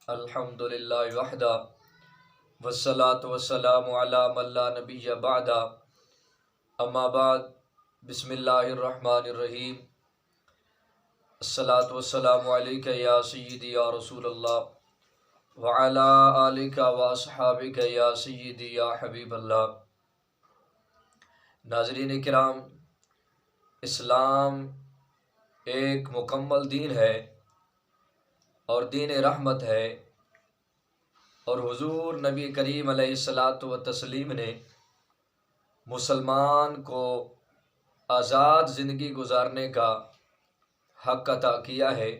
الحمد للہ وحدہ والصلاة والسلام علی من لا نبی بعدہ اما بعد بسم اللہ الرحمن الرحیم الصلاة والسلام علیک یا سیدی یا رسول اللہ وعلی آلک واصحابک یا سیدی یا حبیب اللہ۔ ناظرین کرام، اسلام ایک مکمل دین ہے اور دین رحمت ہے، اور حضور نبی کریم علیہ الصلاۃ والتسلیم نے مسلمان کو آزاد زندگی گزارنے کا حق عطا کیا ہے،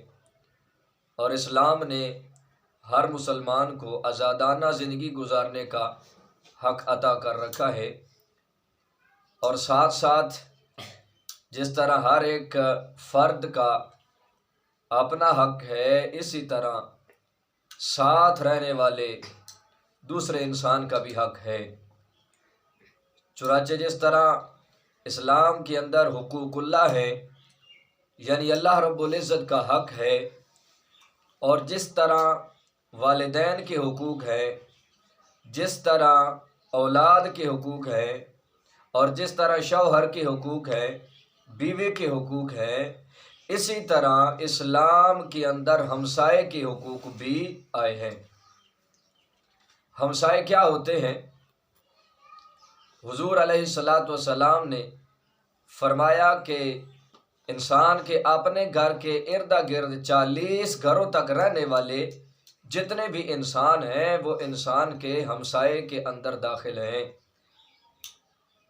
اور اسلام نے ہر مسلمان کو آزادانہ زندگی گزارنے کا حق عطا کر رکھا ہے، اور ساتھ ساتھ جس طرح ہر ایک فرد کا اپنا حق ہے، اسی طرح ساتھ رہنے والے دوسرے انسان کا بھی حق ہے۔ چنانچہ جس طرح اسلام کے اندر حقوق اللہ ہے، یعنی اللہ رب العزت کا حق ہے، اور جس طرح والدین کے حقوق ہے، جس طرح اولاد کے حقوق ہے، اور جس طرح شوہر کے حقوق ہے، بیوی کے حقوق ہے، اسی طرح اسلام کے اندر ہمسائے کے حقوق بھی آئے ہیں۔ ہمسائے کیا ہوتے ہیں؟ حضور علیہ الصلاۃ والسلام نے فرمایا کہ انسان کے اپنے گھر کے ارد گرد 40 گھروں تک رہنے والے جتنے بھی انسان ہیں وہ انسان کے ہمسائے کے اندر داخل ہیں،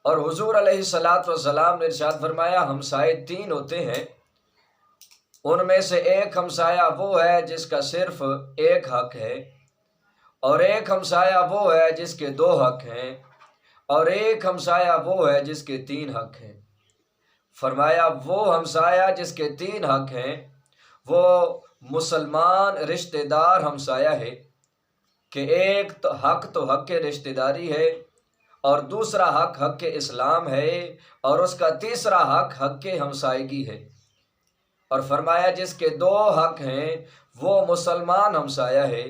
اور حضور علیہ الصلاۃ والسلام نے ارشاد فرمایا ہمسائے 3 ہوتے ہیں۔ ان میں سے ایک ہمسایہ وہ ہے جس کا صرف ایک حق ہے، اور ایک ہمسایہ وہ ہے جس کے 2 حق ہیں، اور ایک ہمسایہ وہ ہے جس کے 3 حق ہیں۔ فرمایا وہ ہمسایہ جس کے 3 حق ہیں وہ مسلمان رشتہ دار ہمسایہ ہے، کہ ایک تو حق رشتہ داری ہے، اور دوسرا حق اسلام ہے، اور اس کا تیسرا حق ہمسائیگی ہے۔ اور فرمایا جس کے 2 حق ہیں وہ مسلمان ہمسایہ ہے،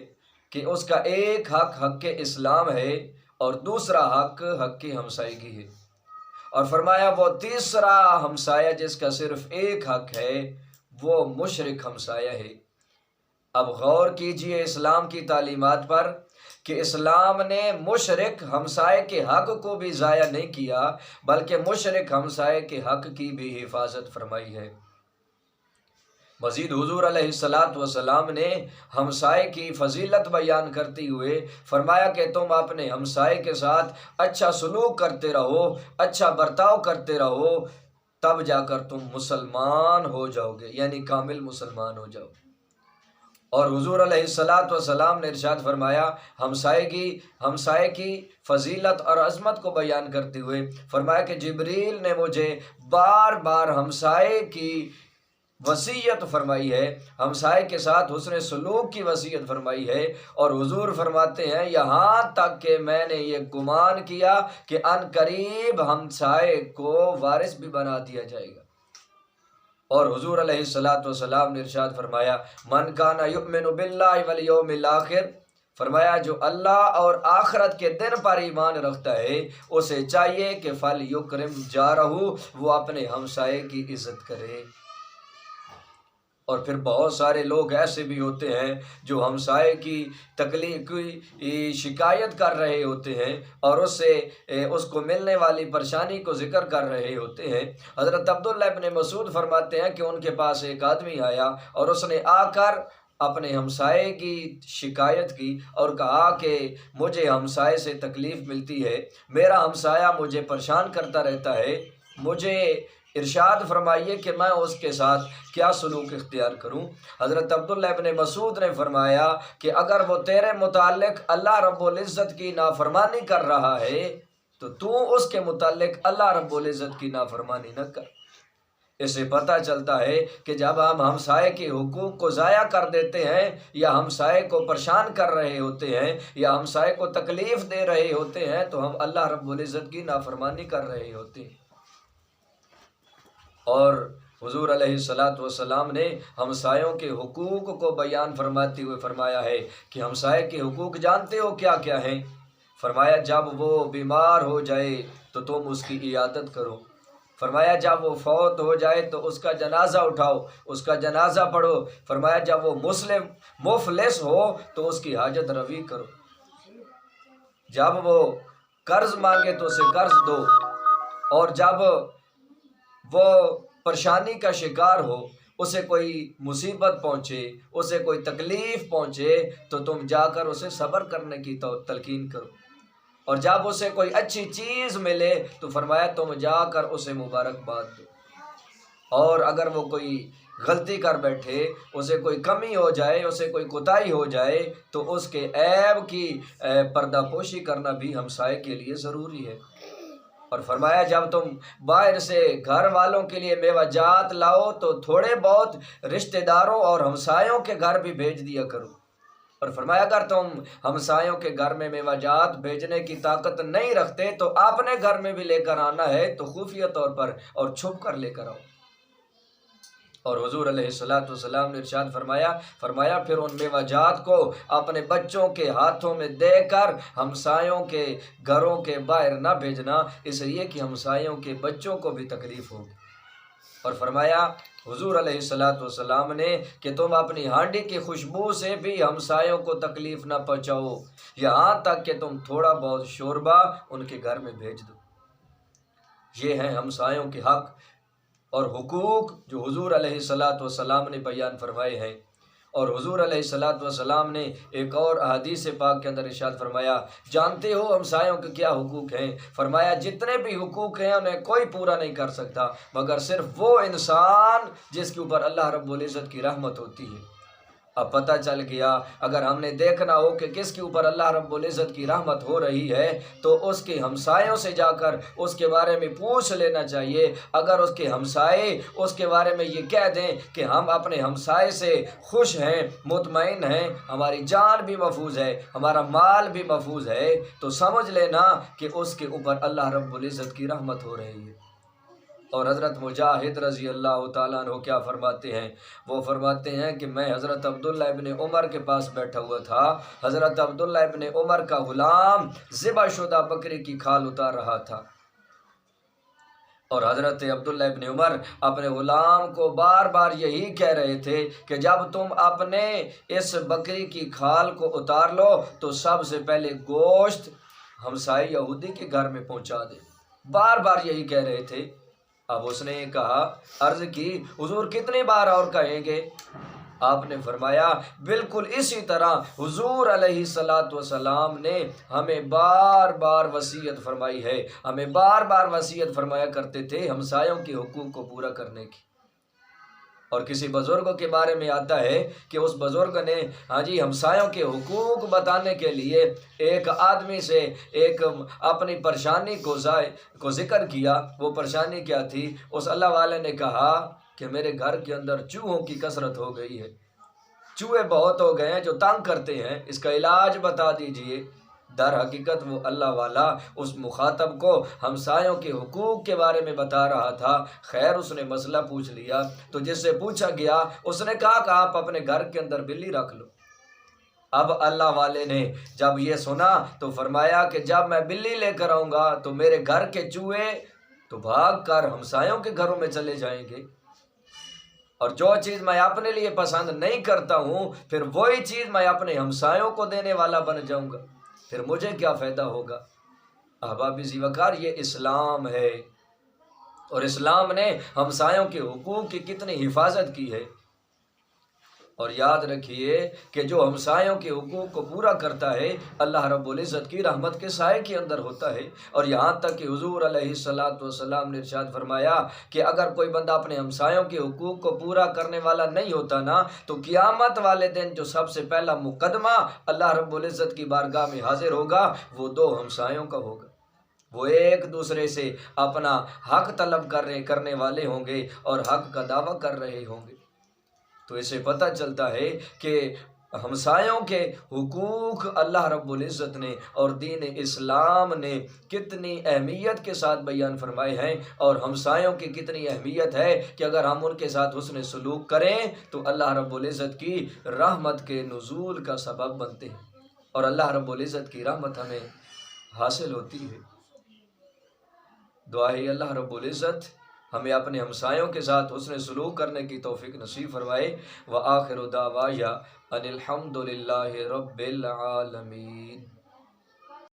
کہ اس کا ایک حق اسلام ہے، اور دوسرا حق ہمسائیگی ہے۔ اور فرمایا وہ تیسرا ہمسایہ جس کا صرف ایک حق ہے وہ مشرک ہمسایہ ہے۔ اب غور کیجئے اسلام کی تعلیمات پر کہ اسلام نے مشرک ہمسائے کے حق کو بھی ضائع نہیں کیا، بلکہ مشرک ہمسائے کے حق کی بھی حفاظت فرمائی ہے۔ مزید حضور علیہ الصلاۃ والسلام نے ہمسائے کی فضیلت بیان کرتے ہوئے فرمایا کہ تم اپنے ہمسائے کے ساتھ اچھا سلوک کرتے رہو، اچھا برتاؤ کرتے رہو، تب جا کر تم مسلمان ہو جاؤ گے، یعنی کامل مسلمان ہو جاؤ گے۔ اور حضور علیہ الصلاۃ والسلام نے ارشاد فرمایا ہمسائے کی فضیلت اور عظمت کو بیان کرتے ہوئے فرمایا کہ جبریل نے مجھے بار بار ہمسائے کی وصیت فرمائی ہے، ہمسائے کے ساتھ حسن سلوک کی وصیت فرمائی ہے، اور حضور فرماتے ہیں یہاں تک کہ میں نے یہ گمان کیا کہ ان قریب ہمسائے کو وارث بھی بنا دیا جائے گا۔ اور حضور علیہ الصلاۃ والسلام نے ارشاد فرمایا من کان یؤمن باللہ والیوم الآخر، فرمایا جو اللہ اور آخرت کے دن پر ایمان رکھتا ہے اسے چاہیے کہ فلیکرم جارہ، وہ اپنے ہمسائے کی عزت کرے۔ اور پھر بہت سارے لوگ ایسے بھی ہوتے ہیں جو ہمسائے کی تکلیف کی شکایت کر رہے ہوتے ہیں، اور اس کو ملنے والی پریشانی کو ذکر کر رہے ہوتے ہیں۔ حضرت عبداللہ ابن مسعود فرماتے ہیں کہ ان کے پاس ایک آدمی آیا اور اس نے آ کر اپنے ہمسائے کی شکایت کی اور کہا کہ مجھے ہمسائے سے تکلیف ملتی ہے، میرا ہمسایہ مجھے پریشان کرتا رہتا ہے، مجھے ارشاد فرمائیے کہ میں اس کے ساتھ کیا سلوک اختیار کروں۔ حضرت عبداللہ ابن مسعود نے فرمایا کہ اگر وہ تیرے متعلق اللہ رب العزت کی نافرمانی کر رہا ہے تو اس کے متعلق اللہ رب العزت کی نافرمانی نہ کر۔ اس سے پتہ چلتا ہے کہ جب ہم ہمسائے کے حقوق کو ضائع کر دیتے ہیں، یا ہمسائے کو پریشان کر رہے ہوتے ہیں، یا ہمسائے کو تکلیف دے رہے ہوتے ہیں، تو ہم اللہ رب العزت کی نافرمانی کر رہے ہوتے ہیں۔ اور حضور علیہ الصلاۃ والسلام نے ہمسایوں کے حقوق کو بیان فرماتے ہوئے فرمایا ہے کہ ہمسائے کے حقوق جانتے ہو کیا کیا ہیں؟ فرمایا جب وہ بیمار ہو جائے تو تم اس کی عیادت کرو، فرمایا جب وہ فوت ہو جائے تو اس کا جنازہ اٹھاؤ، اس کا جنازہ پڑھو، فرمایا جب وہ مفلس ہو تو اس کی حاجت روی کرو، جب وہ قرض مانگے تو اسے قرض دو، اور جب وہ پریشانی کا شکار ہو، اسے کوئی مصیبت پہنچے، اسے کوئی تکلیف پہنچے تو تم جا کر اسے صبر کرنے کی تلقین کرو، اور جب اسے کوئی اچھی چیز ملے تو فرمایا تم جا کر اسے مبارکباد دو، اور اگر وہ کوئی غلطی کر بیٹھے، اسے کوئی کمی ہو جائے، اسے کوئی کوتاہی ہو جائے تو اس کے عیب کی پردہ پوشی کرنا بھی ہمسائے کے لیے ضروری ہے۔ اور فرمایا جب تم باہر سے گھر والوں کے لیے میوہ جات لاؤ تو تھوڑے بہت رشتہ داروں اور ہمسایوں کے گھر بھی بھیج دیا کرو، اور فرمایا اگر تم ہمسایوں کے گھر میں میوہ جات بھیجنے کی طاقت نہیں رکھتے تو اپنے گھر میں بھی لے کر آنا ہے تو خفیہ طور پر اور چھپ کر لے کر آؤ۔ اور حضور علیہ الصلاۃ والسلام نے ارشاد فرمایا پھر ان میوہ جات کو اپنے بچوں کے ہاتھوں میں دے کر ہمسایوں کے گھروں کے باہر نہ بھیجنا، اس لیے کہ ہمسایوں کے بچوں کو بھی تکلیف ہوگی۔ اور فرمایا حضور علیہ الصلاۃ والسلام نے کہ تم اپنی ہانڈی کی خوشبو سے بھی ہمسایوں کو تکلیف نہ پہنچاؤ، یہاں تک کہ تم تھوڑا بہت شوربہ ان کے گھر میں بھیج دو۔ یہ ہیں ہمسایوں کے حق اور حقوق جو حضور علیہ الصلاۃ والسلام نے بیان فرمائے ہیں۔ اور حضور علیہ الصلاۃ والسلام نے ایک اور احادیث پاک کے اندر ارشاد فرمایا جانتے ہو ہمسایوں کے کیا حقوق ہیں؟ فرمایا جتنے بھی حقوق ہیں انہیں کوئی پورا نہیں کر سکتا مگر صرف وہ انسان جس کے اوپر اللہ رب العزت کی رحمت ہوتی ہے۔ اب پتہ چل گیا اگر ہم نے دیکھنا ہو کہ کس کے اوپر اللہ رب العزت کی رحمت ہو رہی ہے تو اس کے ہمسایوں سے جا کر اس کے بارے میں پوچھ لینا چاہیے۔ اگر اس کے ہمسائے اس کے بارے میں یہ کہہ دیں کہ ہم اپنے ہمسائے سے خوش ہیں، مطمئن ہیں، ہماری جان بھی محفوظ ہے، ہمارا مال بھی محفوظ ہے، تو سمجھ لینا کہ اس کے اوپر اللہ رب العزت کی رحمت ہو رہی ہے۔ اور حضرت مجاہد رضی اللہ تعالیٰ عنہ کیا فرماتے ہیں؟ وہ فرماتے ہیں کہ میں حضرت عبداللہ ابن عمر کے پاس بیٹھا ہوا تھا، حضرت عبداللہ ابن عمر کا غلام ذبح شدہ بکری کی کھال اتار رہا تھا، اور حضرت عبداللہ ابن عمر اپنے غلام کو بار بار یہی کہہ رہے تھے کہ جب تم اپنے اس بکری کی کھال کو اتار لو تو سب سے پہلے گوشت ہمسائے یہودی کے گھر میں پہنچا دے، بار بار یہی کہہ رہے تھے۔ اب اس نے کہا، عرض کی حضور کتنی بار اور کہیں گے؟ آپ نے فرمایا بالکل اسی طرح حضور علیہ الصلاۃ والسلام نے ہمیں بار بار وصیت فرمائی ہے، ہمیں بار بار وصیت فرمایا کرتے تھے ہمسایوں کے حقوق کو پورا کرنے کی۔ اور کسی بزرگ کے بارے میں آتا ہے کہ اس بزرگ نے ہمسایوں کے حقوق بتانے کے لیے ایک آدمی سے ایک اپنی پریشانی کو ذکر کیا۔ وہ پریشانی کیا تھی؟ اس اللہ والے نے کہا کہ میرے گھر کے اندر چوہوں کی کثرت ہو گئی ہے، چوہے بہت ہو گئے ہیں جو تنگ کرتے ہیں، اس کا علاج بتا دیجئے۔ در حقیقت وہ اللہ والا اس مخاطب کو ہمسایوں کے حقوق کے بارے میں بتا رہا تھا۔ خیر اس نے مسئلہ پوچھ لیا تو جس سے پوچھا گیا اس نے کہا کہ آپ اپنے گھر کے اندر بلی رکھ لو۔ اب اللہ والے نے جب یہ سنا تو فرمایا کہ جب میں بلی لے کر آؤں گا تو میرے گھر کے چوہے تو بھاگ کر ہمسایوں کے گھروں میں چلے جائیں گے، اور جو چیز میں اپنے لیے پسند نہیں کرتا ہوں پھر وہی چیز میں اپنے ہمسایوں کو دینے والا بن جاؤں گا، پھر مجھے کیا فائدہ ہوگا؟ احباب ذی وقار، یہ اسلام ہے، اور اسلام نے ہمسایوں کے حقوق کی کتنی حفاظت کی ہے۔ اور یاد رکھیے کہ جو ہمسایوں کے حقوق کو پورا کرتا ہے اللہ رب العزت کی رحمت کے سائے کے اندر ہوتا ہے۔ اور یہاں تک کہ حضور علیہ الصلاۃ والسلام نے ارشاد فرمایا کہ اگر کوئی بندہ اپنے ہمسایوں کے حقوق کو پورا کرنے والا نہیں ہوتا نا تو قیامت والے دن جو سب سے پہلا مقدمہ اللہ رب العزت کی بارگاہ میں حاضر ہوگا وہ دو ہمسایوں کا ہوگا۔ وہ ایک دوسرے سے اپنا حق طلب کرنے والے ہوں گے اور حق کا دعویٰ کر رہے ہوں گے۔ تو اسے پتہ چلتا ہے کہ ہمسایوں کے حقوق اللہ رب العزت نے اور دین اسلام نے کتنی اہمیت کے ساتھ بیان فرمائے ہیں، اور ہمسایوں کی کتنی اہمیت ہے کہ اگر ہم ان کے ساتھ حسن سلوک کریں تو اللہ رب العزت کی رحمت کے نزول کا سبب بنتے ہیں، اور اللہ رب العزت کی رحمت ہمیں حاصل ہوتی ہے۔ دعا ہے اللہ رب العزت ہمیں اپنے ہمسایوں کے ساتھ حسن سلوک کرنے کی توفیق نصیب فرمائے۔ وآخر دعوایا ان الحمد للہ رب العالمین۔